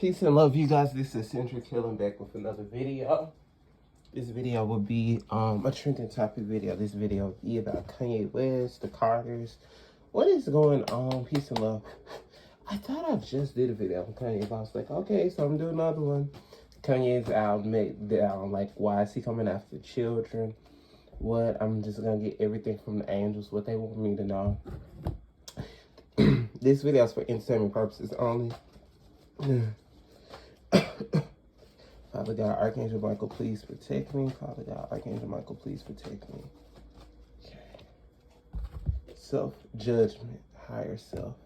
Peace and love, you guys. This is Centric Killing back with another video. This video will be a trending topic video. This video will be about Kanye West, the Carters. What is going on? Peace and love. I thought I just did a video on Kanye, but I was like, okay, so I'm doing another one. Kanye's out, like, why is he coming after children? What? I'm just gonna get everything from the angels, what they want me to know. This video is for entertainment purposes only. Father God, Archangel Michael, please protect me. Father God, Archangel Michael, please protect me. Okay. Self-judgment, higher self.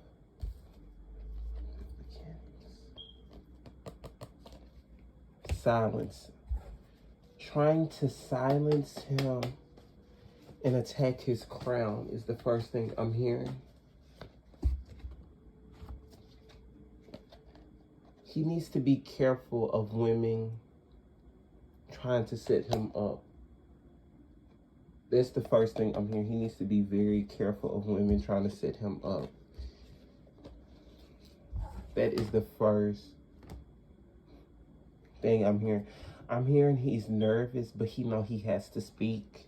Silence. Trying to silence him and attack his crown is the first thing I'm hearing. He needs to be careful of women trying to set him up. That's the first thing I'm hearing. He needs to be very careful of women trying to set him up. That is the first thing I'm hearing. I'm hearing he's nervous, but he knows he has to speak.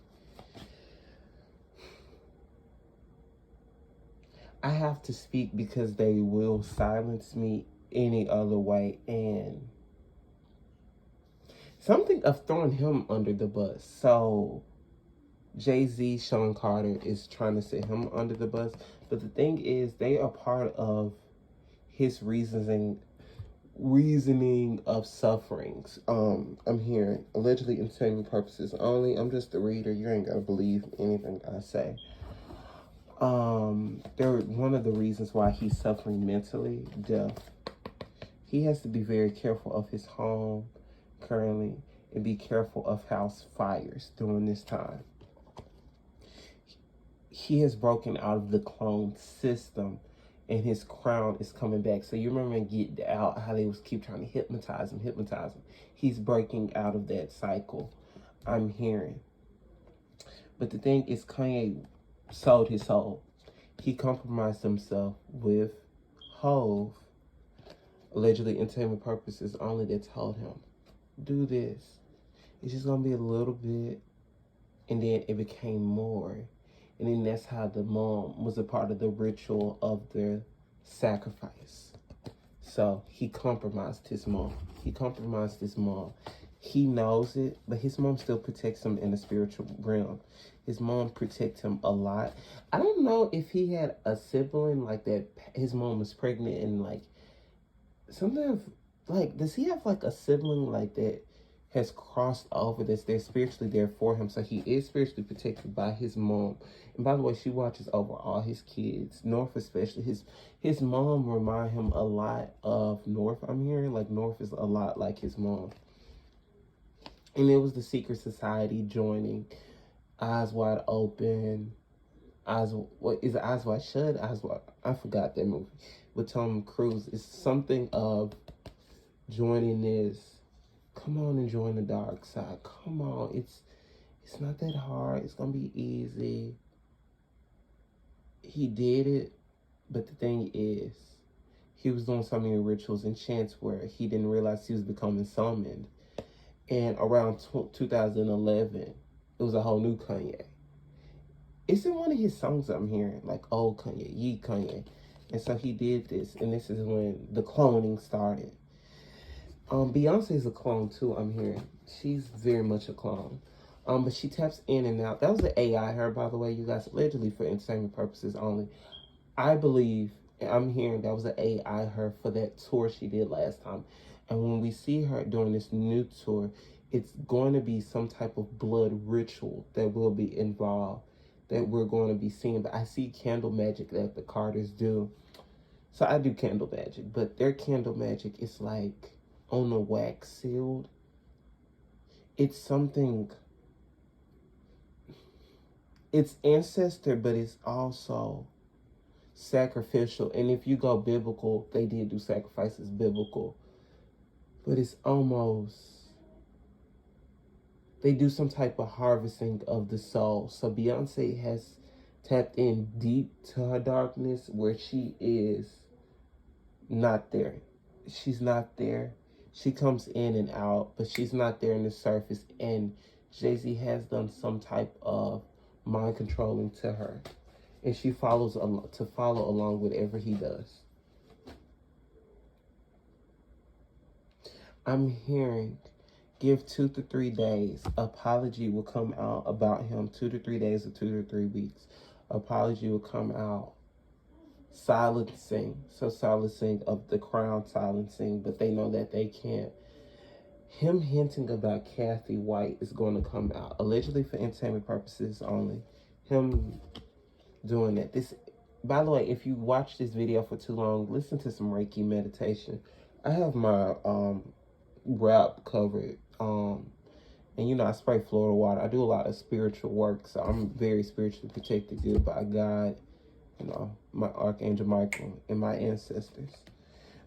I have to speak because they will silence me any other way, and something of throwing him under the bus. So Jay-Z, Sean Carter is trying to set him under the bus, but the thing is, they are part of his reasoning of sufferings. I'm hearing allegedly entertainment purposes only. I'm just a reader. You ain't gotta believe anything I say. They're one of the reasons why he's suffering mentally, death. He has to be very careful of his home currently and be careful of house fires during this time. He has broken out of the clone system and his crown is coming back. So you remember in Get Out how they keep trying to hypnotize him. He's breaking out of that cycle, I'm hearing. But the thing is, Kanye sold his soul. He compromised himself with Hove. Allegedly entertainment purposes only, that told him, do this. It's just gonna be a little bit, and then it became more. And then that's how the mom was a part of the ritual of the sacrifice. So he compromised his mom. He knows it, but his mom still protects him in the spiritual realm. His mom protects him a lot. I don't know if he had a sibling like that. His mom was pregnant and like, something of, like, does he have like a sibling like that has crossed over that's there spiritually there for him? So he is spiritually protected by his mom. And by the way, she watches over all his kids, North especially. His mom remind him a lot of North. I'm hearing like North is a lot like his mom. And it was the secret society joining, Eyes Wide Open, Eyes Wide Shut? I forgot that movie with Tom Cruise. It's something of joining this. Come on and join the dark side. Come on, it's not that hard. It's gonna be easy. He did it, but the thing is, he was doing so many rituals and chants where he didn't realize he was becoming summoned. And around 2011, it was a whole new Kanye. It's in one of his songs I'm hearing, like old Kanye, Ye Kanye. And so he did this, and this is when the cloning started. Beyonce is a clone too, I'm hearing. She's very much a clone. But she taps in and out. That was an AI her, by the way, you guys, allegedly for entertainment purposes only. I believe, and I'm hearing that was an AI her for that tour she did last time. And when we see her during this new tour, it's going to be some type of blood ritual that will be involved, that we're going to be seeing. But I see candle magic that the Carters do. So I do candle magic, but their candle magic is like on the wax sealed. It's something, it's ancestor, but it's also sacrificial. And if you go biblical, they did do sacrifices biblical, but it's almost, they do some type of harvesting of the soul. So Beyonce has tapped in deep to her darkness where she is not there. she's not there. She comes in and out, but she's not there in the surface. And Jay-Z has done some type of mind controlling to her. And she follows to follow along whatever he does. I'm hearing, give 2 to 3 days. Apology will come out about him. 2 to 3 days or 2 to 3 weeks. Apology will come out. Silencing. So silencing of the crown, silencing, but they know that they can't. Him hinting about Kathy White is going to come out. Allegedly for entertainment purposes only. Him doing that. This, by the way, if you watch this video for too long, listen to some Reiki meditation. I have my wrap covered. And you know, I spray Florida water. I do a lot of spiritual work, so I'm very spiritually protected, good by God, you know, my Archangel Michael and my ancestors.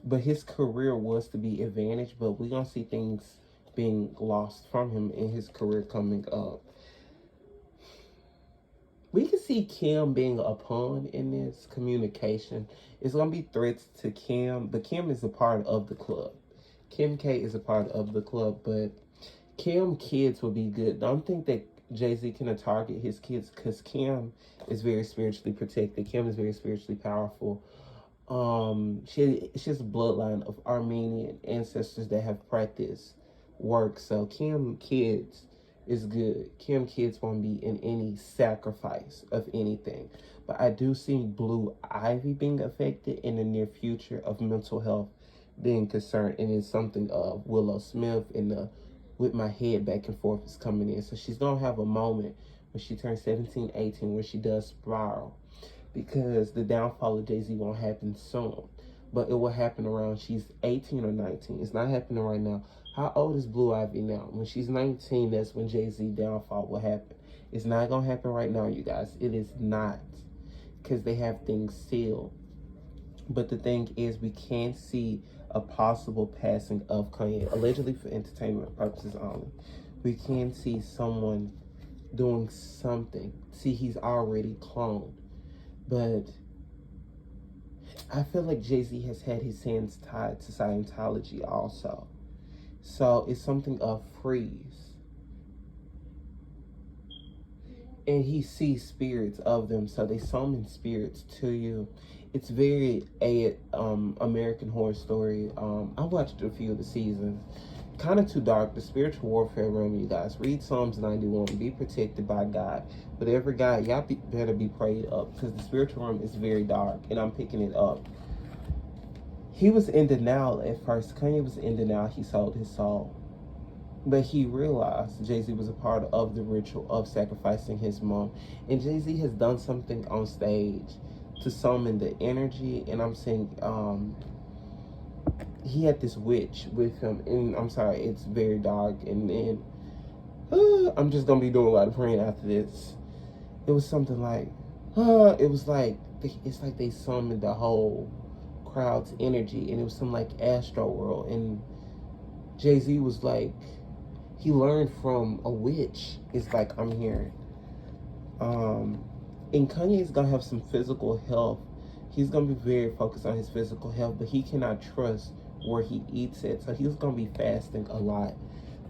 But his career was to be advantaged, but we're going to see things being lost from him in his career coming up. We can see Kim being a pawn in this communication. It's going to be threats to Kim, but Kim is a part of the club. Kim K is a part of the club, but Kim kids will be good. Don't think that Jay-Z can target his kids, because Kim is very spiritually protected. Kim is very spiritually powerful. She has a bloodline of Armenian ancestors that have practiced work. So Kim kids is good. Kim kids won't be in any sacrifice of anything. But I do see Blue Ivy being affected in the near future of mental health being concerned. And it's something of Willow Smith in the with my head back and forth is coming in. So she's going to have a moment when she turns 17, 18, where she does spiral. Because the downfall of Jay-Z won't happen soon. But it will happen around she's 18 or 19. It's not happening right now. How old is Blue Ivy now? When she's 19, that's when Jay-Z downfall will happen. It's not going to happen right now, you guys. It is not. Because they have things sealed. But the thing is, we can see a possible passing of Kanye, allegedly for entertainment purposes only. We can see someone doing something. See, he's already cloned. But I feel like Jay-Z has had his hands tied to Scientology also. So it's something of freeze. And he sees spirits of them, so they summon spirits to you. It's very American Horror Story. I watched a few of the seasons. Kind of too dark. The spiritual warfare room, you guys. Read Psalms 91. Be protected by God. Whatever God, y'all better be prayed up, because the spiritual realm is very dark, and I'm picking it up. He was in denial at first. Kanye was in denial. He sold his soul. But he realized Jay-Z was a part of the ritual of sacrificing his mom. And Jay-Z has done something on stage to summon the energy. And I'm saying he had this witch with him. And I'm sorry, it's very dark. And then I'm just going to be doing a lot of praying after this. It was something like, it's like they summoned the whole crowd's energy. And it was some like Astro World. And Jay-Z was like, he learned from a witch. It's like I'm hearing. And Kanye's gonna have some physical health. He's gonna be very focused on his physical health, but he cannot trust where he eats at. So he's gonna be fasting a lot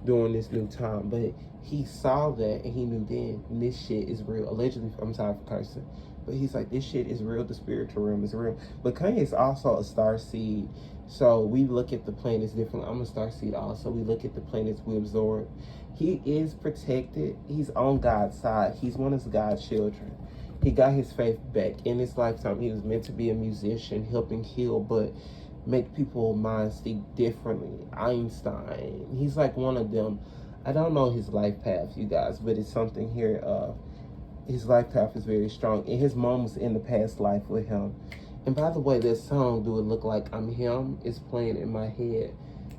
during this new time. But he saw that and he knew then this shit is real. Allegedly, I'm sorry for cursing. But he's like, this shit is real. The spiritual realm is real. But Kanye is also a star seed. So we look at the planets differently. I'm a star seed also. We look at the planets we absorb. He is protected. He's on God's side. He's one of God's children. He got his faith back in his lifetime. He was meant to be a musician, helping heal, but make people's minds think differently. Einstein, he's like one of them. I don't know his life path, you guys, but it's something here. His life path is very strong. And his mom was in the past life with him. And by the way, that song, Do It Look Like I'm Him, is playing in my head.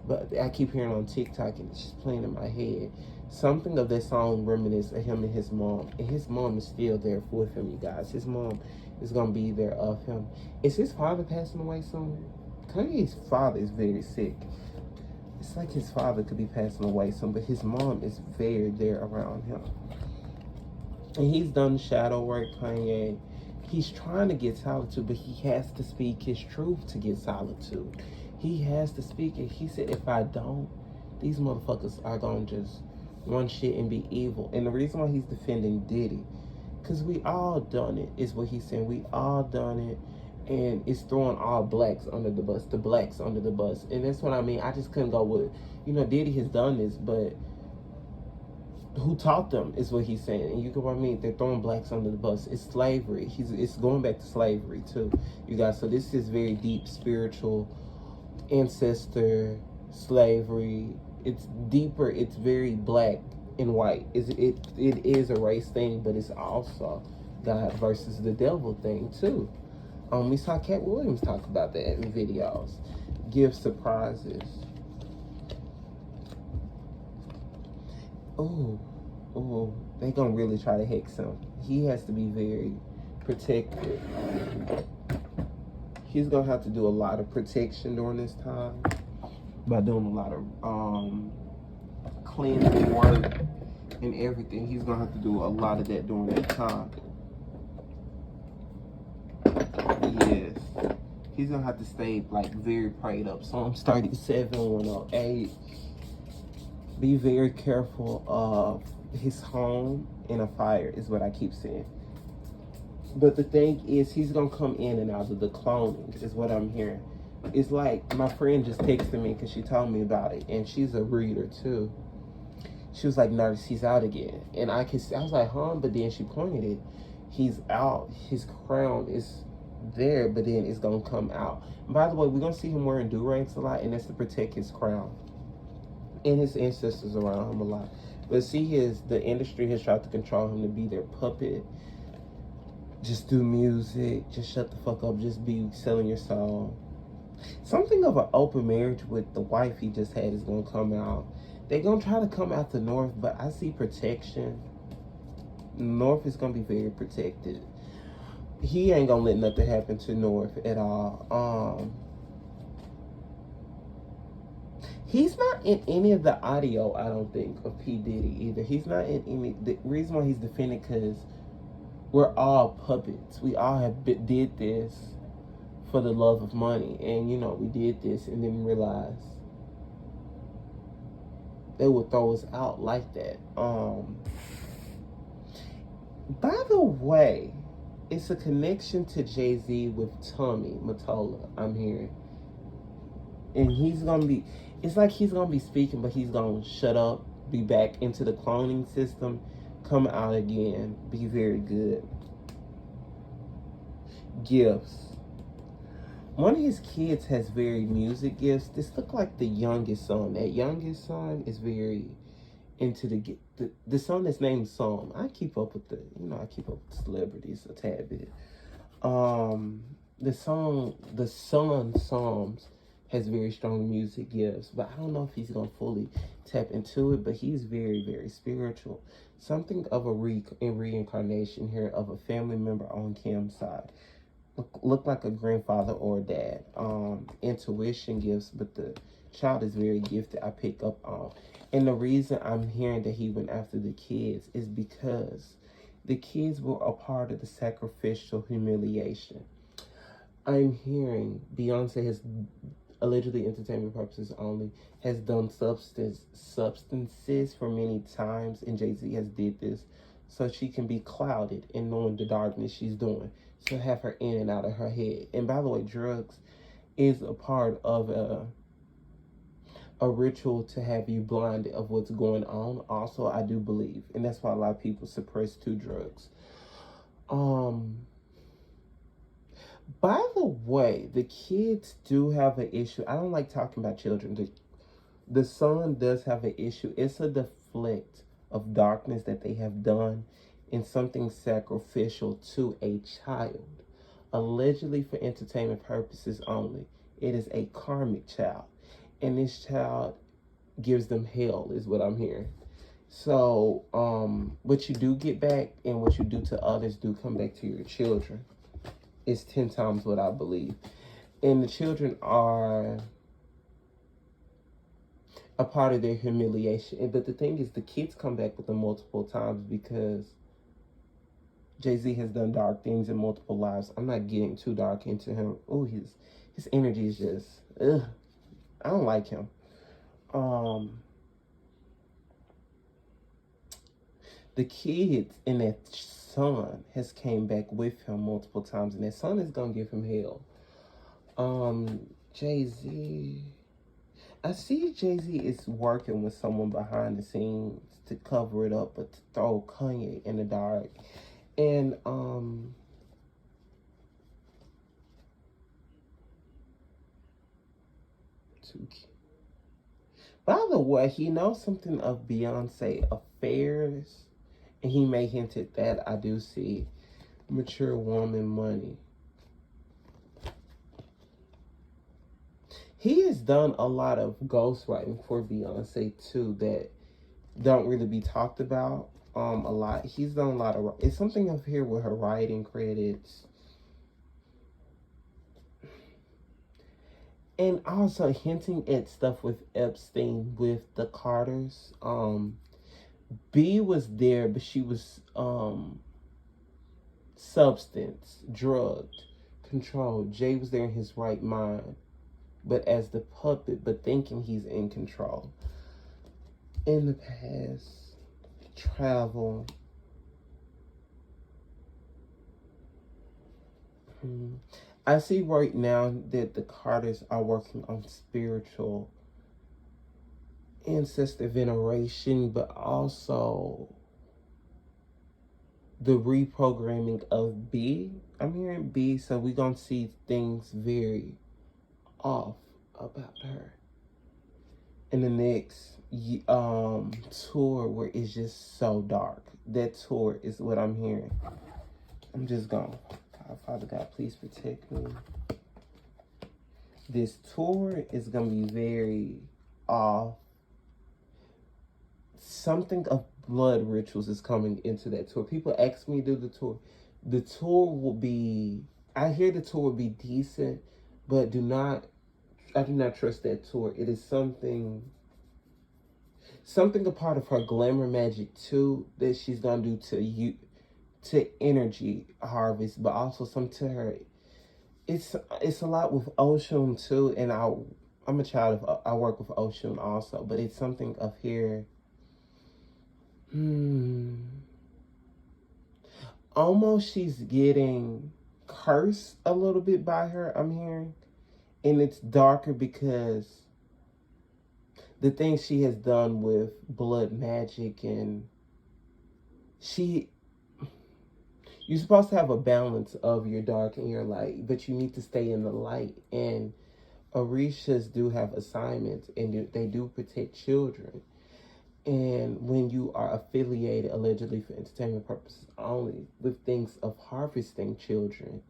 But I keep hearing on TikTok and it's just playing in my head. Something of that song reminisces of him and his mom. And his mom is still there with him, you guys. His mom is going to be there of him. Is his father passing away soon? Kanye's father is very sick. It's like his father could be passing away soon, but his mom is very there around him. And he's done shadow work, Kanye. He's trying to get solitude, but he has to speak his truth to get solitude. He has to speak it. He said, if I don't, these motherfuckers are gonna just run shit and be evil. And the reason why he's defending Diddy, because we all done it, is what he's saying. We all done it. And it's throwing all blacks under the bus, the blacks under the bus. And that's what I mean. I just couldn't go with, Diddy has done this, but who taught them is what he's saying. And you get what I mean? They're throwing blacks under the bus. It's slavery. It's going back to slavery too, you guys. So this is very deep spiritual ancestor slavery. It's deeper. It's very black and white. It is a race thing, but it's also God versus the devil thing too. We saw Cat Williams talk about that in videos. Give surprises. Oh, they gonna really try to hex him. He has to be very protected. He's gonna have to do a lot of protection during this time by doing a lot of cleansing work and everything. He's gonna have to do a lot of that during that time. Yes. He's gonna have to stay like very prayed up. Psalms 37, 108. Be very careful of his home in a fire is what I keep saying. But the thing is, he's gonna come in and out of the cloning is what I'm hearing. It's like my friend just texted me because she told me about it, and she's a reader too. She was like, "Nurse, he's out again," and I was like, "Huh?" But then she pointed it. He's out. His crown is there, but then it's gonna come out. And by the way, we're gonna see him wearing do-rags a lot, and that's to protect his crown and his ancestors around him a lot. But see, the industry has tried to control him to be their puppet. Just do music, just shut the fuck up, just be selling your soul. Something of an open marriage with the wife he just had is gonna come out. They're gonna try to come out the North, but I see protection. North is gonna be very protected. He ain't gonna let nothing happen to North at all. He's not in any of the audio, I don't think, of P. Diddy either. He's not in any. The reason why he's defending, because we're all puppets. We all did this for the love of money. And, we did this and didn't realize they would throw us out like that. By the way, it's a connection to Jay-Z with Tommy Mottola, I'm hearing. And it's like he's going to be speaking, but he's going to shut up, be back into the cloning system, come out again, be very good. Gifts. One of his kids has very music gifts. This look like the youngest son. That youngest son is very into the son that's named Psalm. I keep up with celebrities a tad bit. The son Psalms has very strong music gifts, but I don't know if he's gonna fully tap into it. But he's very, very spiritual. Something of a reincarnation here of a family member on Kim's side. Look like a grandfather or a dad. Intuition gifts, but the child is very gifted. I pick up on. And the reason I'm hearing that he went after the kids is because the kids were a part of the sacrificial humiliation. I'm hearing Beyonce has, allegedly entertainment purposes only, has done substances for many times, and Jay-Z has did this so she can be clouded in knowing the darkness she's doing. So have her in and out of her head. And by the way, drugs is a part of a ritual to have you blinded of what's going on. Also, I do believe, and that's why a lot of people suppress to drugs. By the way, the kids do have an issue. I don't like talking about children. The son does have an issue. It's a deflect of darkness that they have done in something sacrificial to a child, allegedly for entertainment purposes only. It is a karmic child, and this child gives them hell, is what I'm hearing. So, what you do get back and what you do to others do come back to your children. It's 10 times what I believe. And the children are a part of their humiliation. But the thing is, the kids come back with them multiple times because Jay-Z has done dark things in multiple lives. I'm not getting too dark into him. Oh, his energy is just, ugh. I don't like him. Um, the kids and that son has came back with him multiple times, and that son is gonna give him hell. Jay-Z. I see Jay-Z is working with someone behind the scenes to cover it up, but to throw Kanye in the dark. And by the way, he knows something of Beyonce affairs, and he may hint at that. I do see mature woman money. He has done a lot of ghostwriting for Beyonce too that don't really be talked about a lot. He's done a lot of, it's something up here with her writing credits. And also hinting at stuff with Epstein with the Carters. B was there, but she was substance, drugged, controlled. Jay was there in his right mind, but as the puppet, but thinking he's in control. In the past, travel. I see right now that the Carters are working on spiritual ancestor veneration, but also the reprogramming of B. I'm hearing B, so we're going to see things very off about her in the next tour where it's just so dark. That tour is what I'm hearing. I'm just gone. Father God, please protect me. This tour is gonna be very off. Something of blood rituals is coming into that tour. People ask me to do the tour. The tour will be, I hear the tour will be decent, but I do not trust that tour. It is something a part of her glamour magic too that she's gonna do to you, to energy harvest, but also some to her. It's a lot with Oshun too, and I'm a child of, I work with Oshun also, but it's something of here. Almost she's getting cursed a little bit by her, I'm hearing. And it's darker because the things she has done with blood magic, and you're supposed to have a balance of your dark and your light, but you need to stay in the light. And Orishas do have assignments, and they do protect children. And when you are affiliated, allegedly for entertainment purposes only, with things of harvesting children,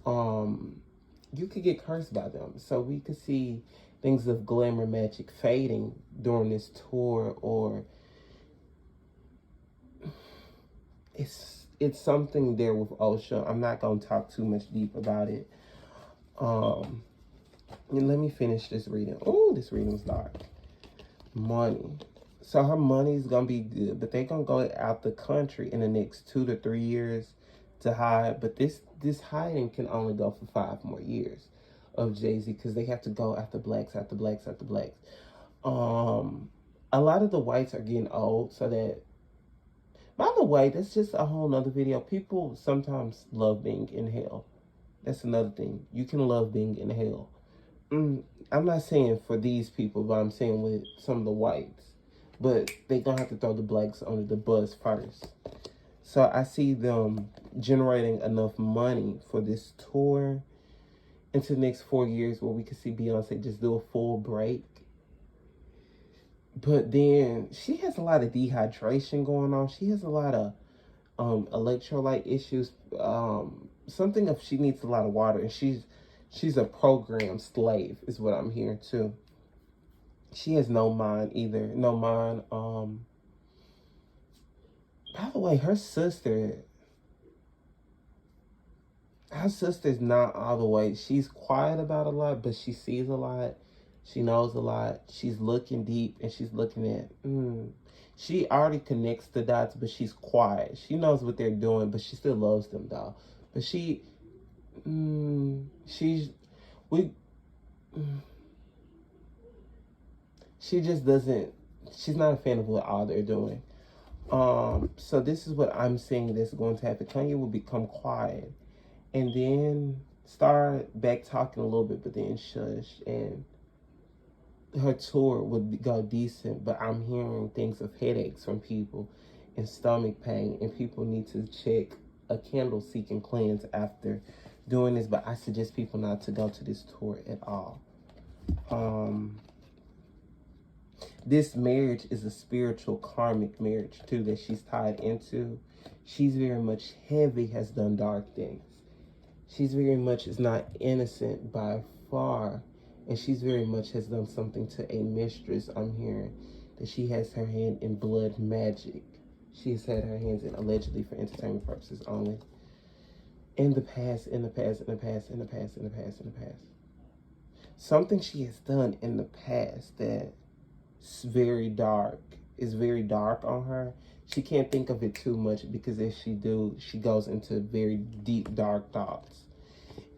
you could get cursed by them. So we could see things of glamour magic fading during this tour, or it's something there with OSHA. I'm not gonna talk too much deep about it. And let me finish this reading. Oh, this reading was dark. Money. So her money's gonna be good, but they're gonna go out the country in the next 2 to 3 years to hide. But this hiding can only go for 5 more years of Jay-Z, because they have to go after blacks, after blacks, after blacks. A lot of the whites are getting old, so that, by the way, that's just a whole nother video. People sometimes love being in hell. That's another thing. You can love being in hell. I'm not saying for these people, but I'm saying with some of the whites. But they're going to have to throw the blacks under the bus first. So I see them generating enough money for this tour into the next 4 years where we could see Beyonce just do a full break. But then she has a lot of dehydration going on. She has a lot of electrolyte issues. Something of she needs a lot of water, and she's a programmed slave is what I'm hearing too. She has no mind either. No mind. By the way, her sister's not all the way. She's quiet about a lot, but she sees a lot. She knows a lot. She's looking deep, and she's looking at. She already connects the dots, but she's quiet. She knows what they're doing, but she still loves them, though. But she just doesn't, she's not a fan of what all they're doing. So this is what I'm saying that's going to happen. Kanye will become quiet and then start back talking a little bit, but then shush, and her tour would go decent. But I'm hearing things of headaches from people and stomach pain, and people need to check a candle seeking cleanse after doing this. But I suggest people not to go to this tour at all. This marriage is a spiritual karmic marriage too that she's tied into. She's very much heavy, has done dark things. She's very much is not innocent by far, and she's very much has done something to a mistress. I'm hearing that she has her hand in blood magic. She has had her hands in allegedly for entertainment purposes only. In the past, in the past, in the past, in the past, in the past, in the past. Something she has done in the past that is very dark on her. She can't think of it too much, because if she do, she goes into very deep, dark thoughts.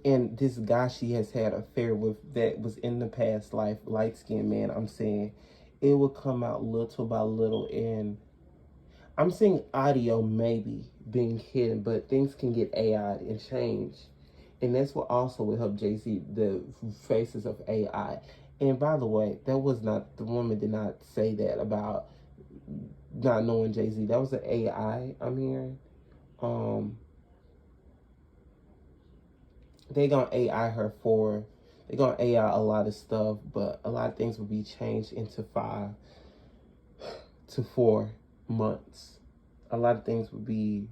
And this guy she has had an affair with that was in the past life, light-skinned man, I'm saying, it will come out little by little. And I'm seeing audio maybe being hidden, but things can get AI'd and change. And that's what also will help Jay-Z, the faces of AI. And by the way, that was not, the woman did not say that about not knowing Jay-Z. That was an AI I'm hearing. They gonna AI her for, they gonna AI a lot of stuff, but a lot of things will be changed into 5 to 4 months. A lot of things would be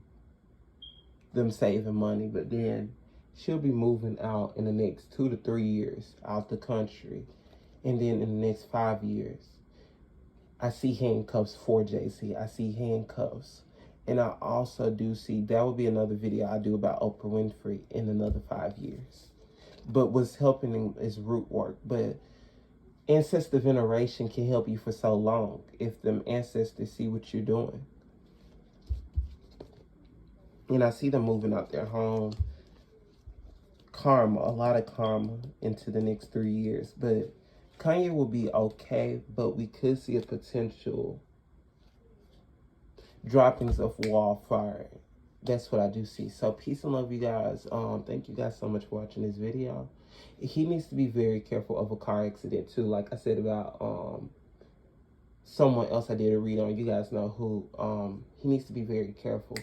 them saving money, but then she'll be moving out in the next 2 to 3 years out the country. And then in the next 5 years, I see handcuffs for Jay-Z. I see handcuffs. And I also do see, that will be another video I do about Oprah Winfrey in another 5 years. But what's helping him is root work. But ancestor veneration can help you for so long if them ancestors see what you're doing. And I see them moving out their home. Karma, a lot of karma into the next 3 years. But Kanye will be okay, but we could see a potential droppings of wildfire. That's what I do see. So peace and love, you guys. Thank you guys so much for watching this video. He needs to be very careful of a car accident too. Like I said about someone else I did a read on. You guys know who. He needs to be very careful,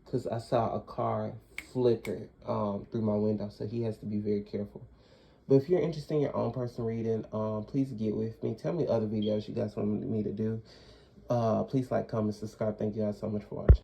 because I saw a car flicker through my window. So he has to be very careful. But if you're interested in your own personal reading, please get with me. Tell me other videos you guys want me to do. Please like, comment, subscribe. Thank you guys so much for watching.